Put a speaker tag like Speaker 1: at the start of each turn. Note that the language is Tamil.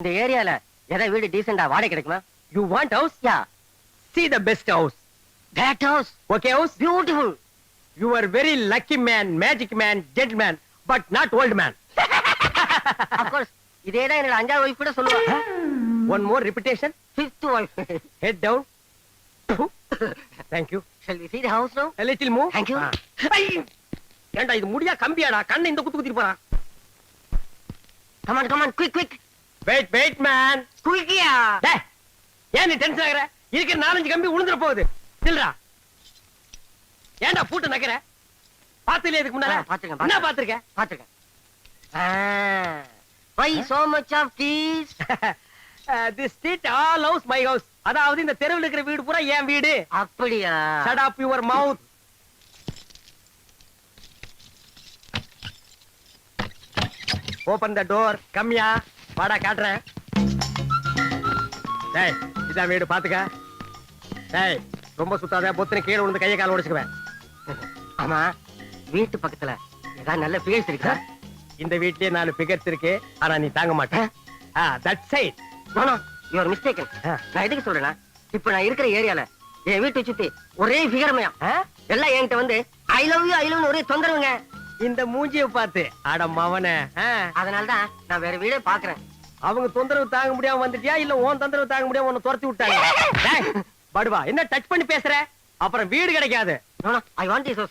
Speaker 1: இந்த ஏரியால எதை வீடு டீசெண்டா வாடகை கிடைக்குமா?
Speaker 2: You want house?
Speaker 1: Yeah.
Speaker 2: See the best house.
Speaker 1: That house.
Speaker 2: Okay house?
Speaker 1: Beautiful.
Speaker 2: You are very lucky man, magic man, gentleman, but not old man.
Speaker 1: Of course. இதேதான் என்னோட அஞ்சாவது ஒய்ஃப் கூட சொல்லுவா.
Speaker 2: One more repetition.
Speaker 1: Fifth wife.
Speaker 2: Head down. Thank you.
Speaker 1: Shall we see the house now?
Speaker 2: A little move.
Speaker 1: Thank you.
Speaker 2: ஏண்டா இது முடியா கம்பியாடா கண்ணை இந்த குத்து குத்திட்டு போறான்.
Speaker 1: Come on, quick.
Speaker 2: Wait man.
Speaker 1: Quickயா.
Speaker 2: டேய் ஏன் நீ டென்ஷன் ஆகுற? இருக்கிற 4-5 கம்பி உளுந்துற போகுது. நில்றா. ஏண்டா பூட்டு நக்கற? பாத்துல இதுக்கு முன்னால?
Speaker 1: பாத்துங்க.
Speaker 2: என்ன பாத்துர்க்க?
Speaker 1: பாத்துங்க. Why so much of keys?
Speaker 2: This street all house my house. அதாவது இந்த தெருவுல இருக்கிற வீடு பூரா என் வீடு.
Speaker 1: அப்படியா?
Speaker 2: Shut up your mouth. Open the door. கம்மியா. வாடா காட்றேன். டேய் இதான் வீடு பாத்துக்க. டேய் ரொம்ப சுத்தாத பொத்துன கீழ விழுந்து கைய கால உடைச்சுக்குவேன்.
Speaker 1: ஆமா வீட்டு பக்கத்துல ஏதாவது நல்ல பிளேஸ் இருக்கா?
Speaker 2: இந்த வீட்லயே 4 பிகர்ஸ் இருக்கு. ஆனா நீ தாங்க மாட்ட. That's it.
Speaker 1: No you are mistaken. நான் எதுக்கு சொல்றேன்னா இப்ப நான் இருக்கிற ஏரியால என் வீட்டை சுத்தி ஒரே ஃபிகர்மயா எல்லாம் என்கிட்ட வந்து ஐ லவ் யூ ஒரே தொந்தரவுங்க.
Speaker 2: இந்த மூஞ்சிய பார்த்து அட மவனே.
Speaker 1: அதனாலதான் நான் வேற வீடே பாக்குறேன்.
Speaker 2: அவங்க தொந்தரவு தாங்க முடியாம வந்துட்டியா இல்ல உன் தொந்தரவு தாங்க முடியாம உன்னை துரத்தி விட்டாங்க? டேய் படுவா என்ன டச் பண்ணி பேசுற? அப்புறம் வீடு கிடைக்காது.
Speaker 1: No I want this house.